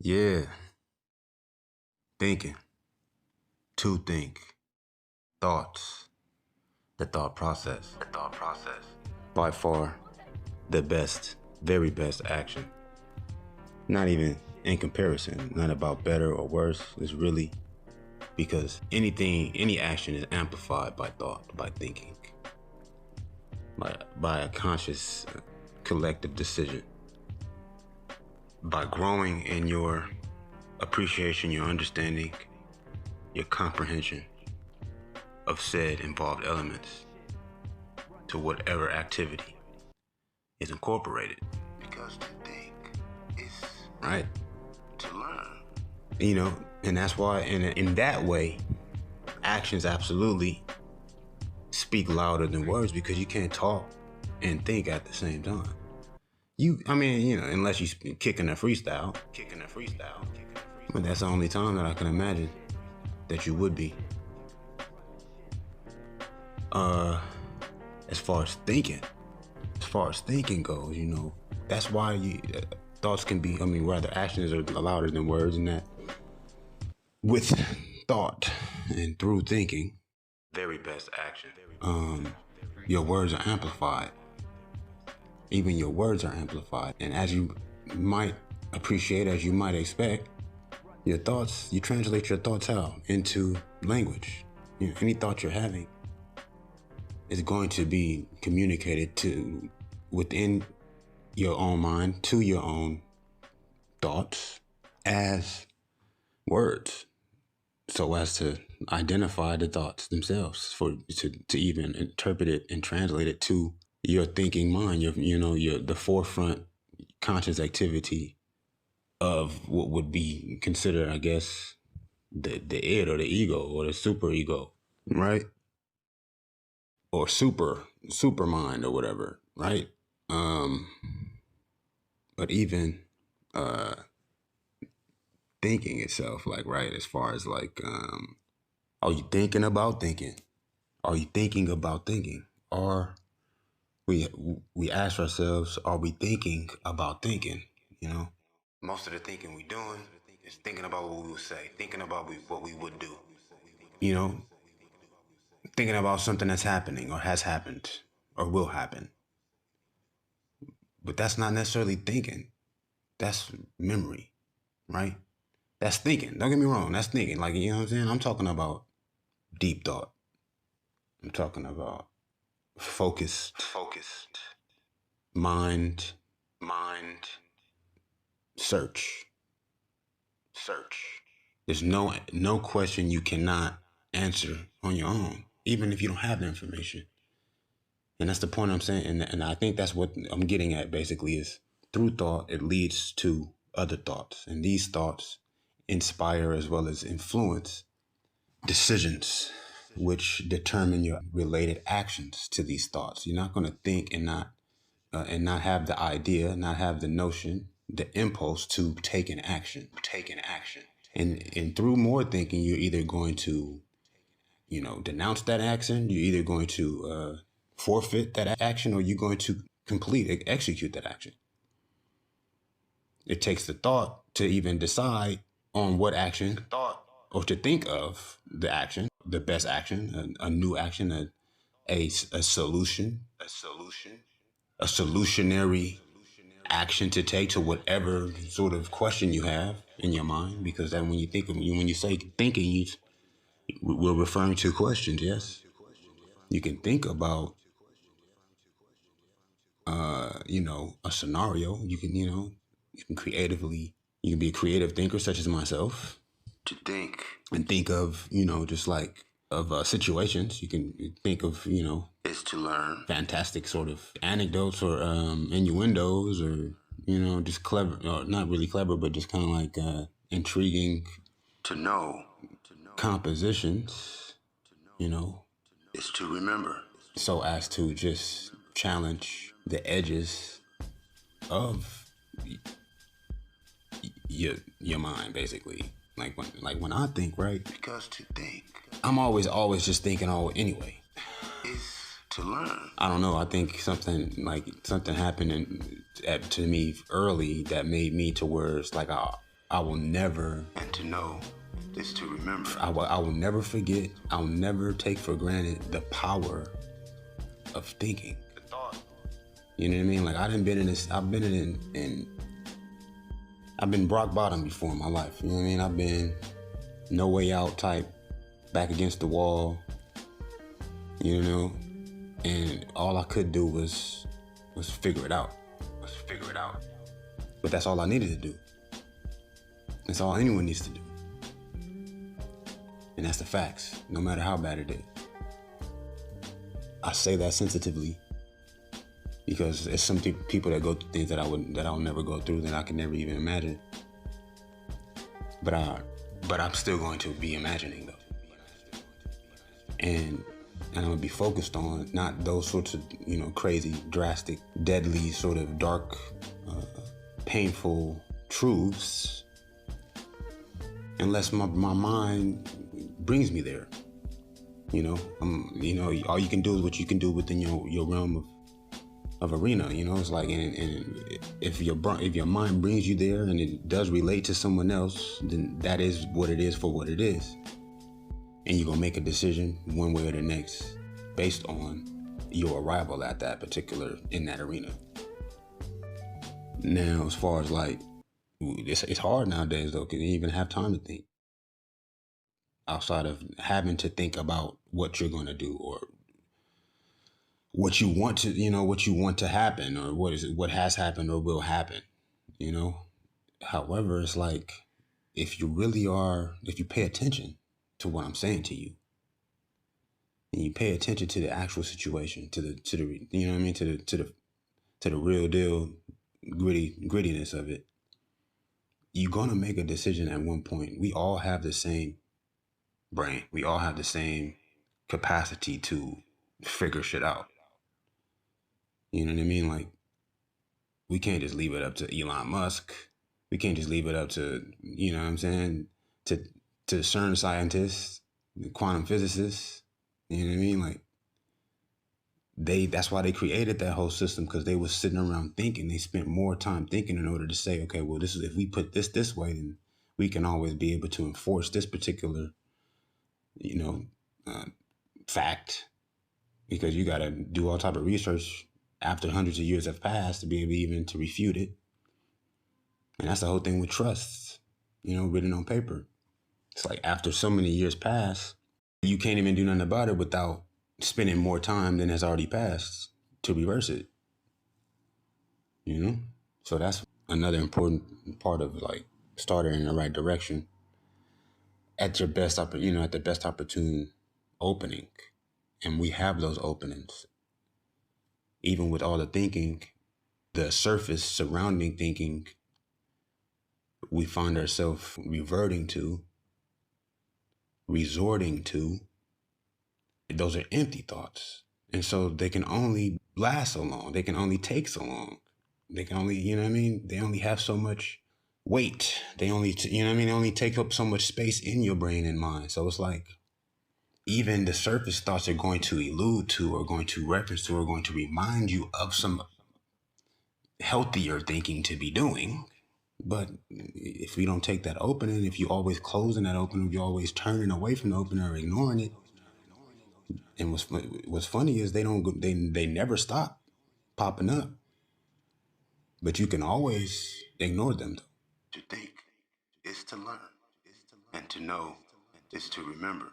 Yeah. Thinking. To think. Thoughts. The thought process. By far, the best, very best action. Not even in comparison, not about better or worse. It's really because any action is amplified by thought, by thinking, by a conscious collective decision. By growing in your appreciation, your understanding, your comprehension of said involved elements to whatever activity is incorporated. Because to think is right to learn. And that's why in that way, actions absolutely speak louder than words, because you can't talk and think at the same time. Unless you're kicking a freestyle. But that's the only time that I can imagine that you would be. As far as thinking goes, that's why thoughts can be, rather actions are louder than words, and that with thought and through thinking, very best action, your words are amplified. Even your words are amplified. And as you might appreciate, as you might expect, your thoughts, you translate your thoughts out into language. Any thought you're having is going to be communicated to within your own mind, to your own thoughts as words, so as to identify the thoughts themselves, to even interpret it and translate it to your thinking mind, the forefront conscious activity of what would be considered, I guess, the id or the ego or the super ego, right? Or super mind or whatever, right? But even thinking itself, right, as far as are you thinking about thinking? Are you thinking about thinking? Or we ask ourselves, are we thinking about thinking? Most of the thinking we doing is thinking about what we would say, thinking about what we would do. Thinking about something that's happening or has happened or will happen. But that's not necessarily thinking. That's memory, right? That's thinking. Don't get me wrong. That's thinking. What I'm saying? I'm talking about deep thought. I'm talking about focused mind, search. There's no question you cannot answer on your own, even if you don't have the information. And that's the point I'm saying. And I think that's what I'm getting at, basically, is through thought, it leads to other thoughts. And these thoughts inspire as well as influence decisions, which determine your related actions to these thoughts. You're not going to think and not have the idea, not have the notion, the impulse to take an action. And through more thinking, you're either going to, denounce that action. You're either going to forfeit that action, or you're going to execute that action. It takes the thought to even decide on what action, or to think of the action, the best action, a new action, a solution, a solutionary action to take to whatever sort of question you have in your mind. Because then when you say thinking, we're referring to questions. Yes, you can think about a scenario. You can be a creative thinker, such as myself, to think of situations. You can think of is to learn fantastic sort of anecdotes or innuendos, or just clever, or not really clever, but just kind of intriguing to know compositions. Is to remember, so as to just challenge the edges of your mind, basically. When I think, right? Because to think, I'm always just thinking. Anyway, is to learn. I don't know. I think something happened to me early that made me to where it's I will never, and to know is to remember. I will never forget, I'll never take for granted the power of thinking. You know what I mean? Like I've been rock bottom before in my life. You know what I mean? I've been no way out type, back against the wall, you know? And all I could do was figure it out. But that's all I needed to do. That's all anyone needs to do. And that's the facts, no matter how bad it is. I say that sensitively because it's some people that go through things that I'll never go through, that I can never even imagine. But I'm still going to be imagining though. And I'm gonna be focused on not those sorts of, crazy, drastic, deadly, sort of dark, painful truths, unless my mind brings me there. All you can do is what you can do within your realm of arena. It's like, and if your mind brings you there and it does relate to someone else, then that is what it is for what it is. And you're gonna make a decision one way or the next based on your arrival at that particular, in that arena. Now, as far as like, it's hard nowadays though, because you even have time to think. Outside of having to think about what you're gonna do or what you want to happen, or what has happened or will happen, However, it's like, if you pay attention to what I'm saying to you, and you pay attention to the actual situation, to the real deal, grittiness of it, you're gonna make a decision at one point. We all have the same brain. We all have the same capacity to figure shit out. You know what I mean? Like, we can't just leave it up to Elon Musk. We can't just leave it up to, to CERN scientists, quantum physicists. You know what I mean? Like, that's why they created that whole system, because they was sitting around thinking. They spent more time thinking in order to say, okay, well, if we put this way, then we can always be able to enforce this particular, fact, because you got to do all type of research after hundreds of years have passed to be able even to refute it. And that's the whole thing with trusts, written on paper. It's like, after so many years pass, you can't even do nothing about it without spending more time than has already passed to reverse it. So that's another important part of, like, starting in the right direction at the best opportune opening. And we have those openings. Even with all the thinking, the surface surrounding thinking, we find ourselves resorting to, those are empty thoughts. And so they can only last so long. They can only take so long. They can only, they only have so much weight. They only, they only take up so much space in your brain and mind. So it's like, even the surface thoughts are going to allude to, or going to reference to, or going to remind you of some healthier thinking to be doing. But if we don't take that opening, if you always closing that opening, if you always turning away from the opening or ignoring it, and what's funny is they never stop popping up. But you can always ignore them though. To think is to learn, and to know is to remember.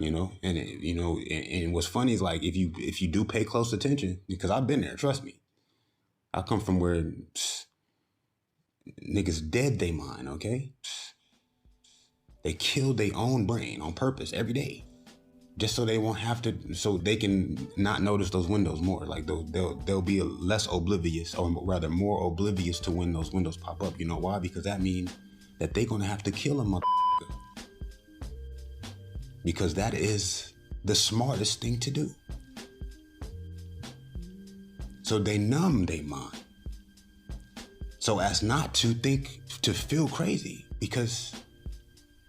And what's funny is, like, if you do pay close attention, because I've been there, trust me. I come from where niggas dead they mind, okay? They killed their own brain on purpose every day, just so they won't have to, so they can not notice those windows more. Like, they'll be less oblivious, or rather more oblivious to when those windows pop up. You know why? Because that means that they're gonna have to kill a motherfucker. Because that is the smartest thing to do. So they numb their mind, so as not to feel crazy. Because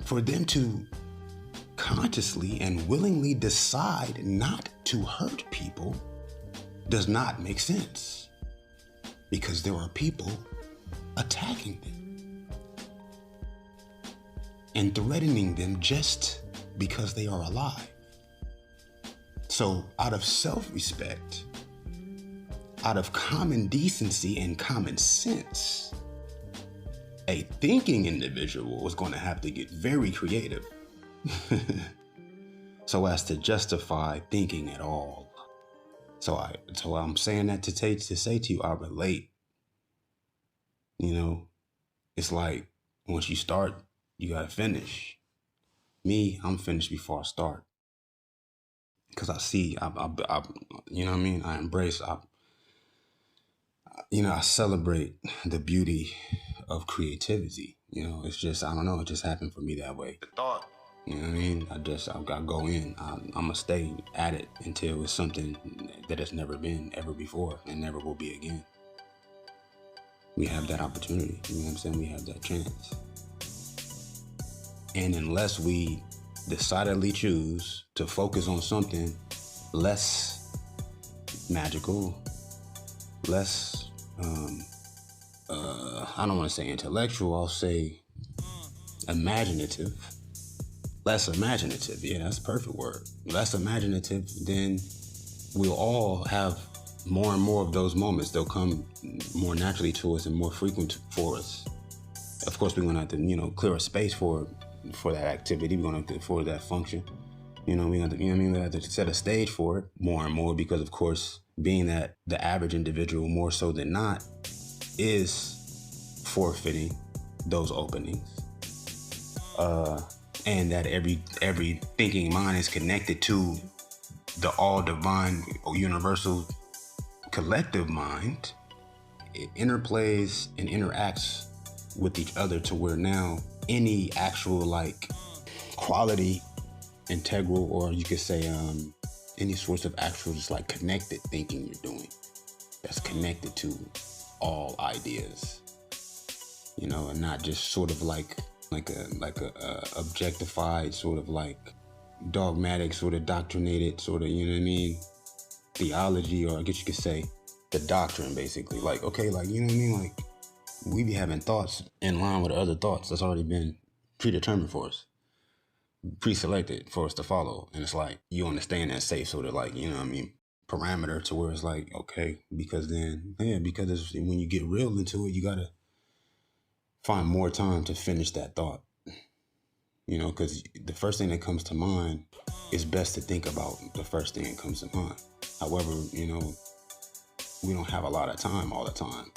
for them to consciously and willingly decide not to hurt people does not make sense, because there are people attacking them. and threatening them just because they are alive. So out of self-respect, out of common decency and common sense, a thinking individual is going to have to get very creative so as to justify thinking at all. So I'm saying that to say to you, I relate. You know, it's like once you start, you gotta finish. Me, I'm finished before I start, because I see, I you know what I mean. I embrace, I celebrate the beauty of creativity. You know, it's just, I don't know, it just happened for me that way. The thought. You know what I mean? I gotta go in. I'm gonna stay at it until it's something that has never been ever before and never will be again. We have that opportunity, you know what I'm saying? We have that chance. And unless we decidedly choose to focus on something less magical, less, I don't want to say intellectual, I'll say imaginative. Less imaginative, yeah, that's a perfect word. Less imaginative, then we'll all have more and more of those moments. They'll come more naturally to us and more frequent for us. Of course, we're gonna have to, clear a space for that activity. We're gonna have to, for that function. We have to, we have to set a stage for it more and more, because of course, being that the average individual more so than not is forfeiting those openings. And that every thinking mind is connected to the all divine or universal collective mind. It interplays and interacts with each other to where now any actual quality, integral, or you could say any sorts of actual just connected thinking you're doing that's connected to all ideas, and not just sort of like a objectified, sort of dogmatic, sort of doctrinated, sort of, you know what I mean, theology, or I guess you could say the doctrine, basically. You know what I mean? We be having thoughts in line with other thoughts that's already been predetermined for us, pre-selected for us to follow. And it's you understand that safe sort of you know what I mean, parameter, to where it's okay, because then, because when you get real into it, you gotta find more time to finish that thought, because the first thing that comes to mind is best to think about the first thing that comes to mind. However, we don't have a lot of time all the time.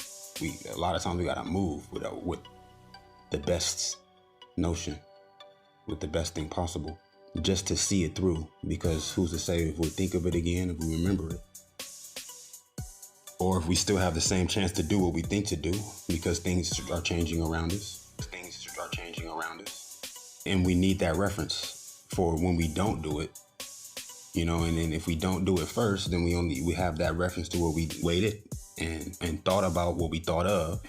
A lot of times we gotta move with the best notion, with the best thing possible, just to see it through, because who's to say if we think of it again, if we remember it, or if we still have the same chance to do what we think to do, because things are changing around us. And we need that reference for when we don't do it, and then if we don't do it first, then we have that reference to where we waited and thought about what we thought of.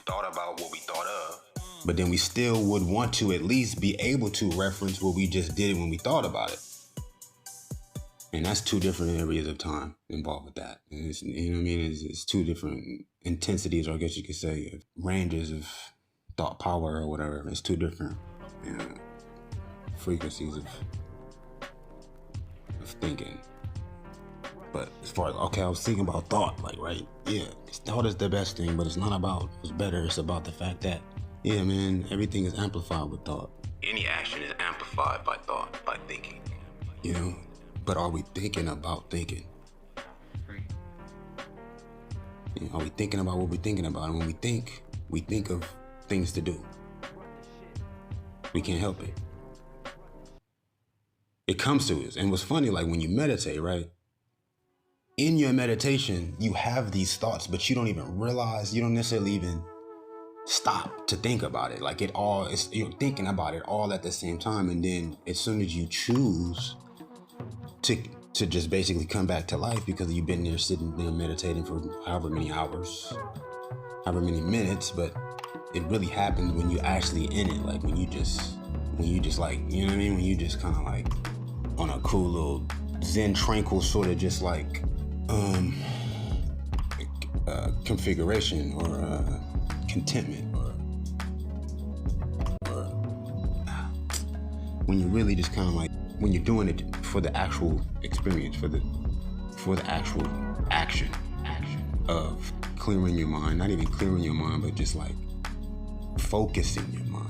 But then we still would want to at least be able to reference what we just did when we thought about it. And that's two different areas of time involved with that. And it's, you know what I mean? It's two different intensities, or I guess you could say ranges of thought power or whatever. It's two different frequencies of thinking. But as far as, I was thinking about thought, right? Yeah, thought is the best thing, but it's not about what's better. It's about the fact that, yeah, man, everything is amplified with thought. Any action is amplified by thought, by thinking. But are we thinking about thinking? Are we thinking about what we're thinking about? And when we think of things to do. We can't help it. It comes to us. And what's funny, when you meditate, right? In your meditation, you have these thoughts, but you don't even realize, you don't necessarily even stop to think about it. You're thinking about it all at the same time. And then as soon as you choose to just basically come back to life, because you've been there sitting there meditating for however many hours, however many minutes, but it really happens when you're actually in it. When you just you know what I mean? When you just kind of on a cool little zen tranquil sort of just configuration or contentment or when you're really just kind of like, when you're doing it for the actual experience, for the actual action of clearing your mind, not even clearing your mind, but just like focusing your mind.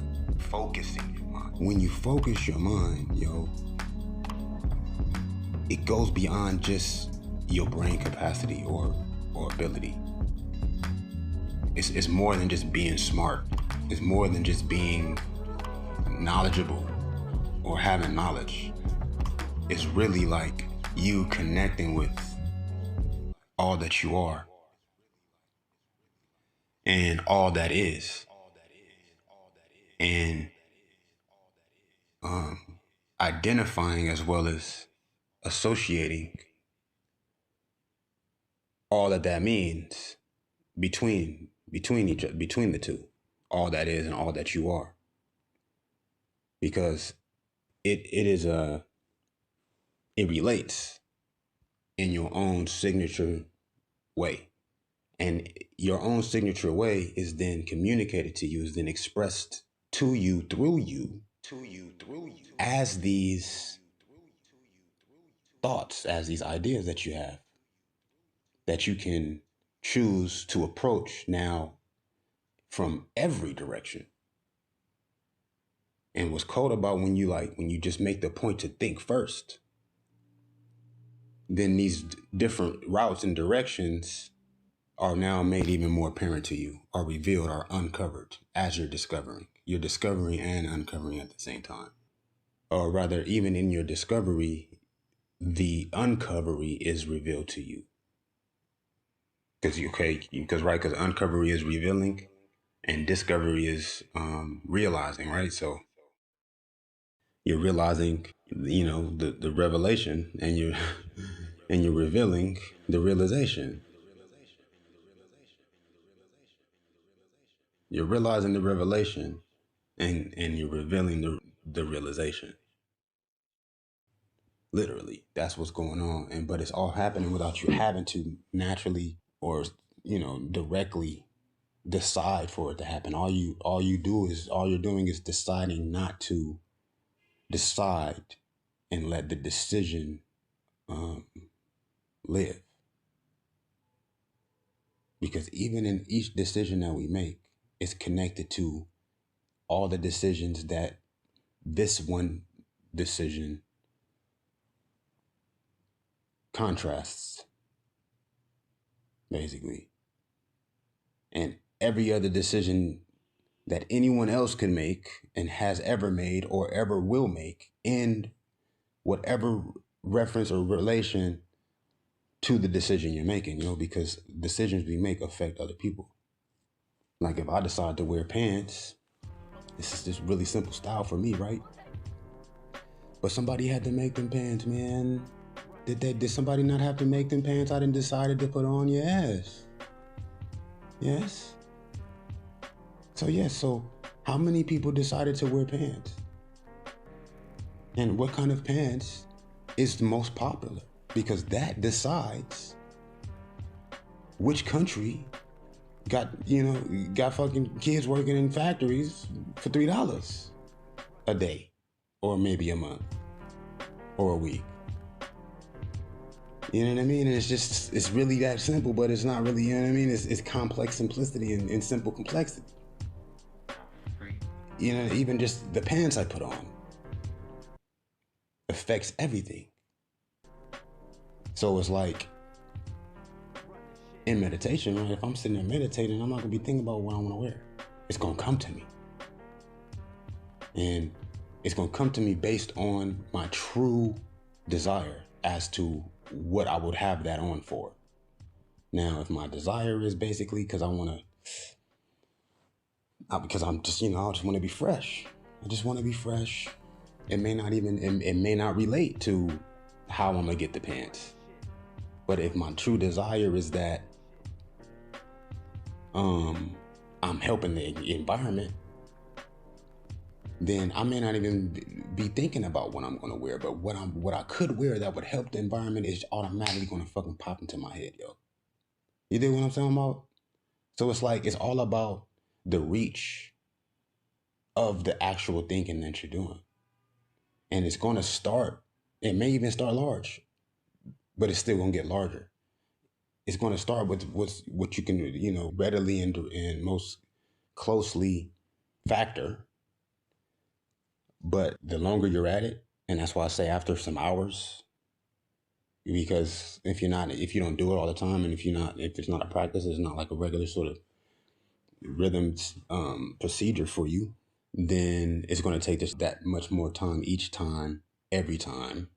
When you focus your mind, it goes beyond just your brain capacity or ability. It's more than just being smart. It's more than just being knowledgeable or having knowledge. It's really like you connecting with all that you are and all that is, and identifying as well as associating all that means between the two, all that is and all that you are, because it relates in your own signature way. And your own signature way is then communicated to you, is then expressed to you through you as these thoughts, as these ideas that you have, that you can choose to approach now from every direction. And what's cool about when you just make the point to think first, then these different routes and directions are now made even more apparent to you, are revealed, are uncovered as you're discovering. You're discovering and uncovering at the same time. Or rather, even in your discovery, the uncovery is revealed to you. Because uncovery is revealing and discovery is realizing, right? So you're realizing, the revelation, and you're and you're revealing the realization. You're realizing the revelation, and you're revealing the realization. Literally, that's what's going on. But it's all happening without you having to naturally or directly decide for it to happen. All you're doing is deciding not to decide and let the decision live. Because even in each decision that we make, it's connected to all the decisions that this one decision contrasts, basically. And every other decision that anyone else can make and has ever made or ever will make in whatever reference or relation to the decision you're making, because decisions we make affect other people. Like if I decide to wear pants, this is just really simple style for me, right? But somebody had to make them pants, man. Did somebody not have to make them pants I done decided to put on? Yes. So how many people decided to wear pants? And what kind of pants is the most popular? Because that decides which country got fucking kids working in factories for $3 a day, or maybe a month, or a week. You know what I mean? And it's really that simple, but it's not really, you know what I mean? It's complex simplicity and simple complexity. Even just the pants I put on affects everything. So it's like in meditation, right? If I'm sitting there meditating, I'm not gonna be thinking about what I want to wear. It's gonna come to me. And it's gonna come to me based on my true desire as to what I would have that on for. Now, if my desire is basically because because I'm just, I just want to be fresh. I just want to be fresh. It may not relate to how I'm gonna get the pants. But if my true desire is that I'm helping the environment, then I may not even be thinking about what I'm gonna wear. But what I could wear that would help the environment is automatically gonna fucking pop into my head, yo. You dig what I'm talking about? So it's like, it's all about the reach of the actual thinking that you're doing. And it's going to start, it may even start large, but it's still going to get larger. It's going to start with what you can, readily and most closely factor. But the longer you're at it, and that's why I say after some hours, because if you don't do it all the time, and if it's not a practice, it's not like a regular sort of rhythm procedure for you, then it's going to take just that much more time each time, every time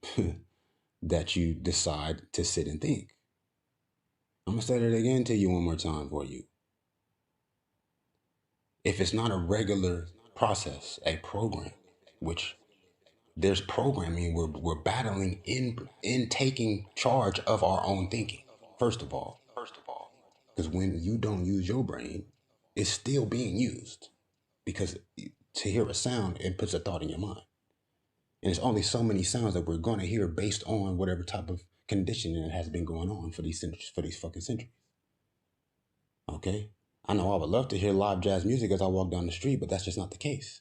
that you decide to sit and think. I'm going to say that again to you one more time for you. If it's not a regular process, a program, which there's programming, we're battling in taking charge of our own thinking, first of all. Because when you don't use your brain, it's still being used. Because to hear a sound, it puts a thought in your mind. And there's only so many sounds that we're going to hear based on whatever type of conditioning that has been going on for these fucking centuries. Okay? I know I would love to hear live jazz music as I walk down the street, but that's just not the case.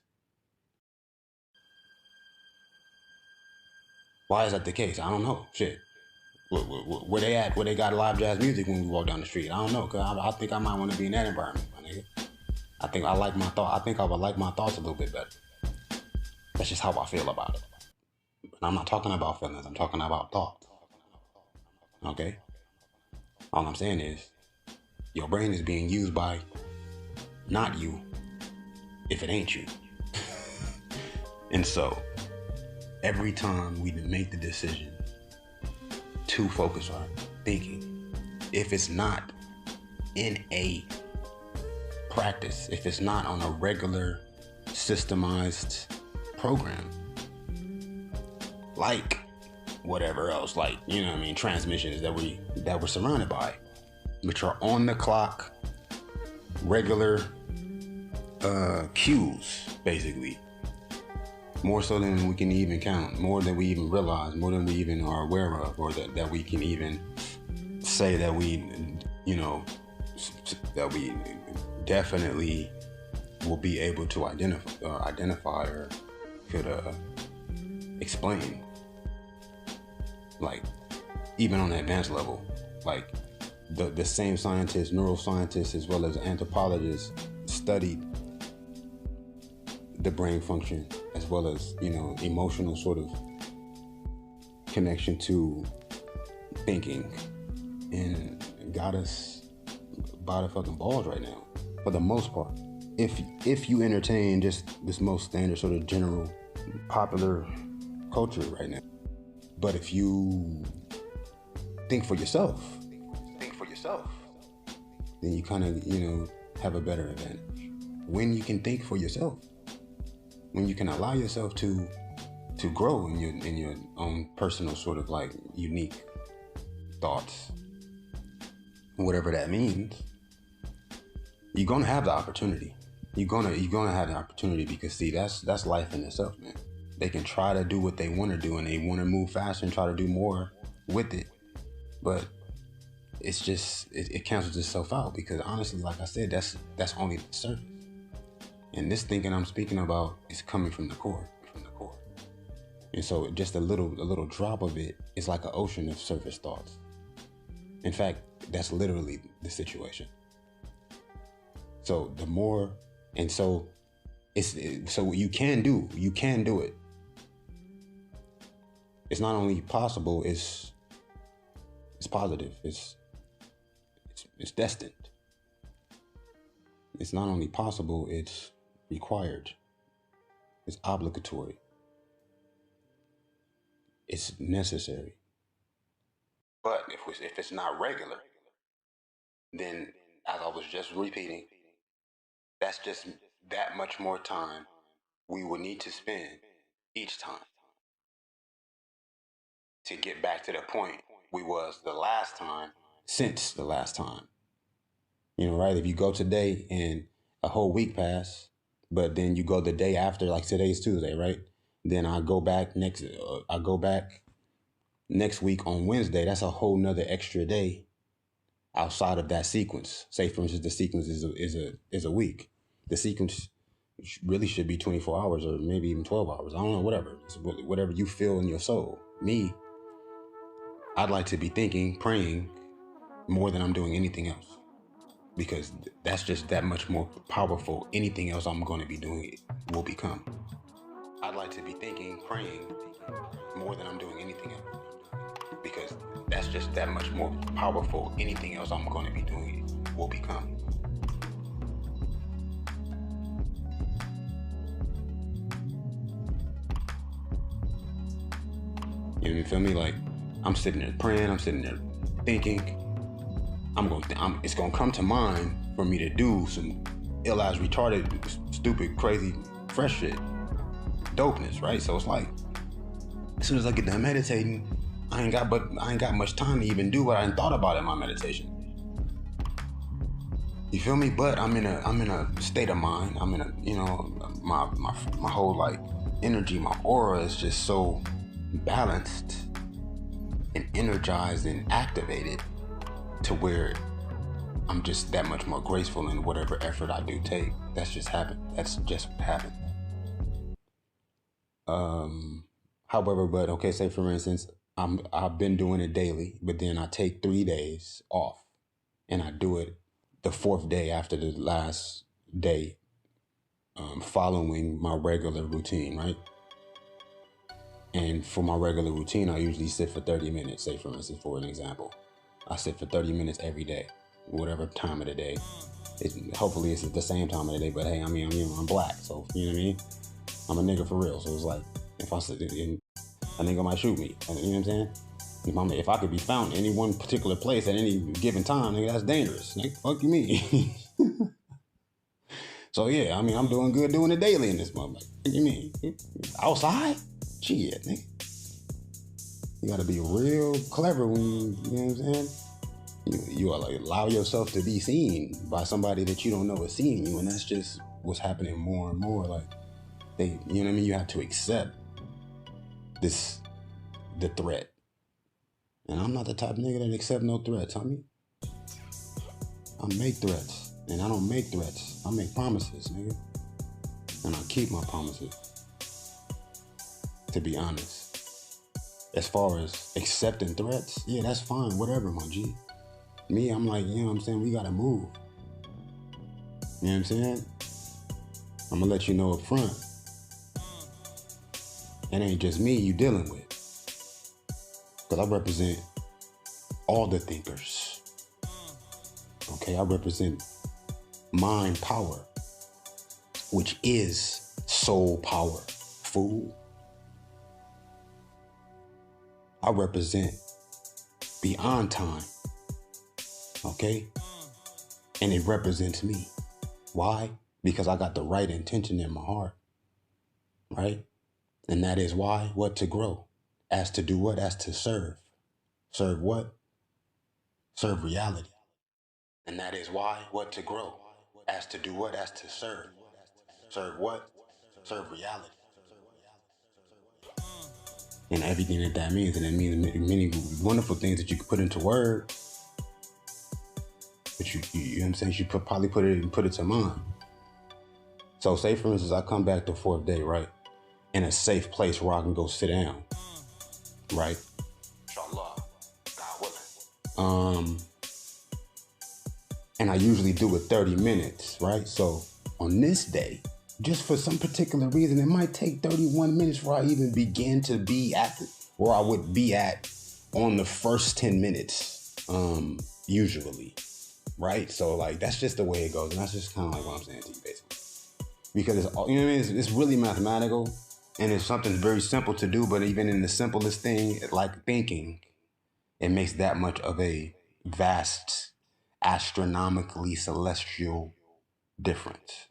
Why is that the case? I don't know. Shit. Where they at? Where they got live jazz music when we walk down the street? I don't know, because I think I might want to be in that environment, my nigga. I think I like my thought. I think I would like my thoughts a little bit better. That's just how I feel about it. And I'm not talking about feelings. I'm talking about thoughts. Okay? All I'm saying is, your brain is being used by not you if it ain't you. And so, every time we make the decision to focus on thinking, if it's not in a practice, if it's not on a regular systemized program, like whatever else, like, transmissions that we're surrounded by, which are on the clock, regular cues, basically. More so than we can even count, more than we even realize, more than we even are aware of, or that we can even say that we definitely will be able to identify or could explain. Like, even on the advanced level, like the same scientists, neuroscientists, as well as anthropologists studied the brain function, as well as, emotional sort of connection to thinking, and got us by the fucking balls right now, for the most part. If you entertain just this most standard sort of general popular culture right now. But if you think for yourself, then you kind of, have a better advantage. When you can think for yourself, when you can allow yourself to grow in your own personal sort of like unique thoughts, whatever that means, you're gonna have the opportunity. You're gonna have the opportunity, because see, that's life in itself, man. They can try to do what they want to do, and they want to move faster and try to do more with it, but it's just it cancels itself out, because honestly, like I said, that's only the surface. And this thinking I'm speaking about is coming from the core. And so just a little drop of it is like an ocean of surface thoughts. In fact, that's literally the situation. So the more, and so so you can do it. It's not only possible, it's positive. It's destined. It's not only possible, it's required. It's obligatory. It's necessary. But if it's not regular, then, as I was just repeating, that's just that much more time we will need to spend each time to get back to the point we was the last time, since the last time. Right? If you go today and a whole week pass, but then you go the day after, like today's Tuesday, right? Then I go back next week on Wednesday. That's a whole nother extra day outside of that sequence. Say, for instance, the sequence is a week. The sequence really should be 24 hours or maybe even 12 hours. I don't know, whatever. It's whatever you feel in your soul. Me, I'd like to be thinking, praying more than I'm doing anything else, because that's just that much more powerful. Anything else I'm going to be doing it will become. I'd like to be thinking, praying more than I'm doing anything else, because that's just that much more powerful. Anything else I'm going to be doing it will become. You feel me? Like, I'm sitting there praying, I'm sitting there thinking, it's gonna come to mind for me to do some ill-ass, retarded, stupid, crazy, fresh shit, dopeness, right? So it's like, as soon as I get done meditating, I ain't got much time to even do what I thought about in my meditation. You feel me? But I'm in a state of mind. I'm in a, my whole like energy, my aura is just so balanced and energized and activated to where I'm just that much more graceful in whatever effort I do take. That's just what happened. However, but okay, say for instance, I've been doing it daily, but then I take 3 days off and I do it the fourth day after the last day, following my regular routine, right? And for my regular routine, I usually sit for 30 minutes, say for instance, for an example. I sit for 30 minutes every day, whatever time of the day. Hopefully it's at the same time of the day, but hey, I'm black, so you know what I mean? I'm a nigga for real, so it's like, if I sit in, a nigga might shoot me, you know what I'm saying? If I could be found in any one particular place at any given time, nigga, that's dangerous. Nigga, fuck you mean? So yeah, I'm doing good doing it daily in this moment. What you mean? Outside? Shit, nigga. You gotta be real clever when you know what I'm saying? You like allow yourself to be seen by somebody that you don't know is seeing you, and that's just what's happening more and more. Like, you know what I mean? You have to accept the threat. And I'm not the type of nigga that accept no threats, homie. I make threats, and I don't make threats. I make promises, nigga. And I keep my promises, to be honest. As far as accepting threats, yeah, that's fine, whatever, my G. Me, I'm like, you know what I'm saying, we gotta move. You know what I'm saying? I'm gonna let you know up front. It ain't just me you dealing with. Because I represent all the thinkers. Okay, I represent mind power, which is soul power, fool. I represent beyond time, okay? And it represents me. Why? Because I got the right intention in my heart, right? And that is why, what? To grow. As to do what? As to serve. Serve what? Serve reality. And that is why, what? To grow. As to do what? As to serve. Serve what? Serve reality. And everything that means. And it means many wonderful things that you can put into words. But you know what I'm saying? You should probably put it to mind. So say for instance, I come back the fourth day, right? In a safe place where I can go sit down, right? Inshallah, God willing. And I usually do it 30 minutes, right? So on this day, just for some particular reason, it might take 31 minutes before I even begin to be at where I would be at on the first 10 minutes, usually, right? So like, that's just the way it goes. And that's just kind of like what I'm saying to you, basically. Because it's, you know what I mean? It's really mathematical, and it's something very simple to do, but even in the simplest thing, like thinking, it makes that much of a vast, astronomically celestial difference.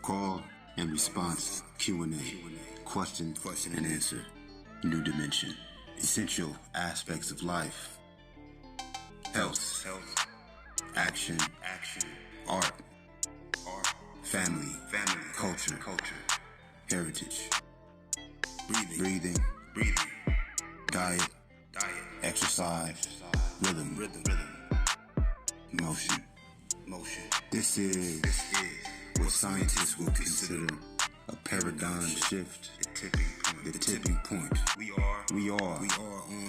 Call and response Q&A. Question and answer. New dimension. Essential aspects of life. Health. Action. Art. Family. Culture. Heritage. Breathing. Diet. Exercise. Rhythm. Motion. This is what scientists will consider a paradigm shift. The tipping point. We are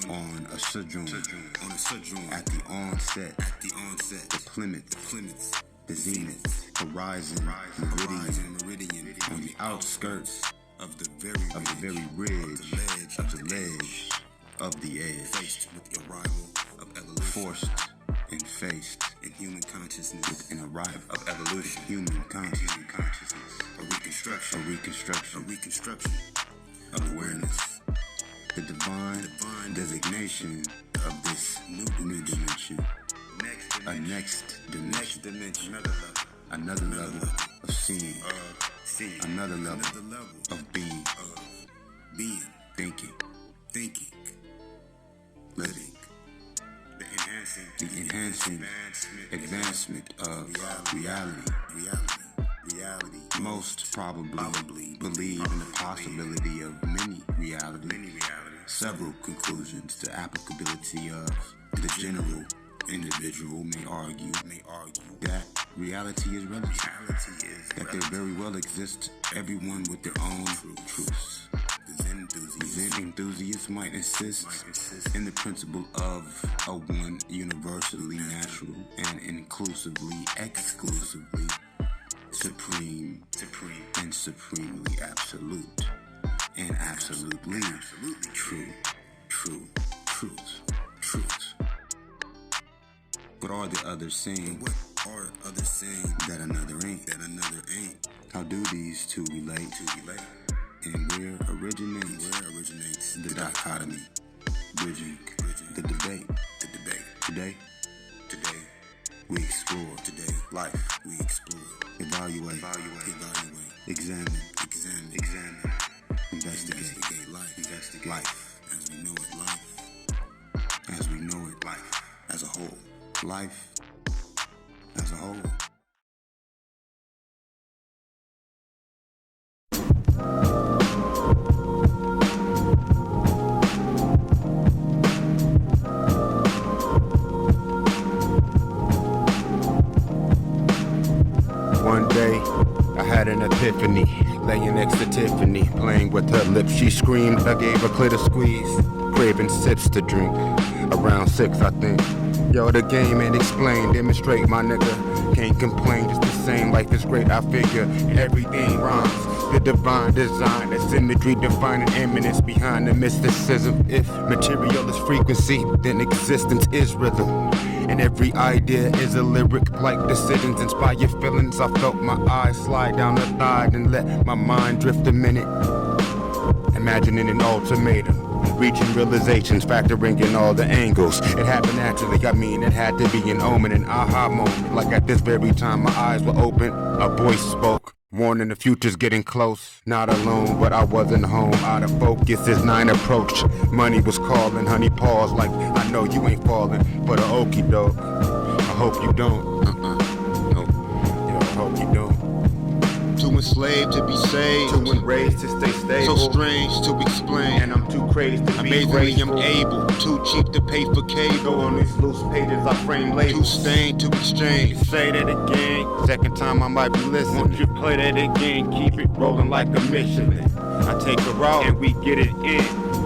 on a sojourn. At the onset. The plinth. The zenith. Horizon. Meridian. On the outskirts of the very ridge. Of the ledge. Of the edge. Faced with the arrival of evolution. Forced and faced in human consciousness with an arrival of evolution. Human consciousness. A reconstruction of awareness. The divine designation of this new dimension. A next dimension. Another level of seeing. Another level of being. Thinking. Living. The enhancing advancement of reality. Most probably believe in the possibility of many realities. Several conclusions. The applicability of the general individual may argue that reality is relative. That there very well exists everyone with their own truths. Zen enthusiasts might insist in the principle of a one universally natural and exclusively supreme and supremely absolute and absolutely true. What are the others saying? That another ain't? How do these two relate? And where originates the dichotomy, bridging the debate. Today, we explore. Life, we explore. Evaluate. Examine. Investigate life. As we know it. Life. As a whole. Life as a whole. One day, I had an epiphany, laying next to Tiffany, playing with her lips. She screamed, I gave her clit a squeeze, craving sips to drink. Around 6, I think. Yo, the game ain't explained, demonstrate, my nigga. Can't complain, just the same, life is great, I figure. Everything rhymes. The divine design, the symmetry, defining eminence behind the mysticism. If material is frequency, then existence is rhythm. And every idea is a lyric, like decisions inspire feelings. I felt my eyes slide down the thigh and let my mind drift a minute. Imagining an ultimatum, reaching realizations, factoring in all the angles. It happened naturally, it had to be an omen, an aha moment. Like at this very time my eyes were open, a voice spoke, warning the future's getting close. Not alone, but I wasn't home, out of focus as 9 approached. Money was calling, honey paused like, I know you ain't falling for the okie doke. I hope you don't, no, yeah, I hope you don't. Too enslaved to be saved, Too enraged to stay stable, so strange to explain. and I'm too crazy to be Amazingly graceful. I'm able, too cheap to pay for Go cable, on these loose pages, I frame too labels. stained to exchange. Say that again, second time I might be listening. Won't you play that again, keep it rolling like a Michelin. I take her out and we get it in.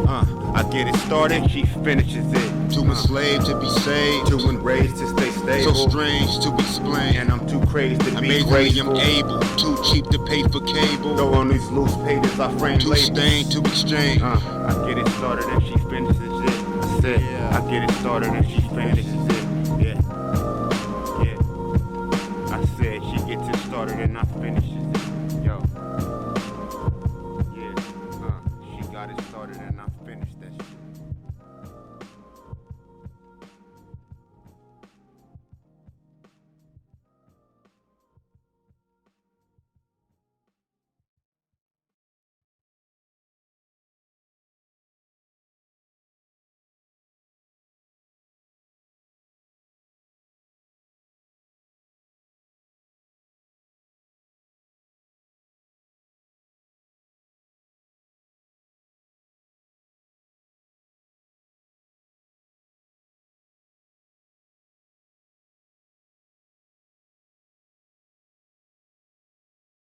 I get it started, she finishes it. Too enslaved to be saved, Too enraged to stay stable, so strange to explain. and I'm too crazy to be Amazingly I'm graceful. able, too cheap to pay for cable, Go on these loose pages, I frame too labels. stained to exchange. I get it started and she finishes it. I said, I get it started and she finishes it. Yeah. I said she gets it started and I finish it.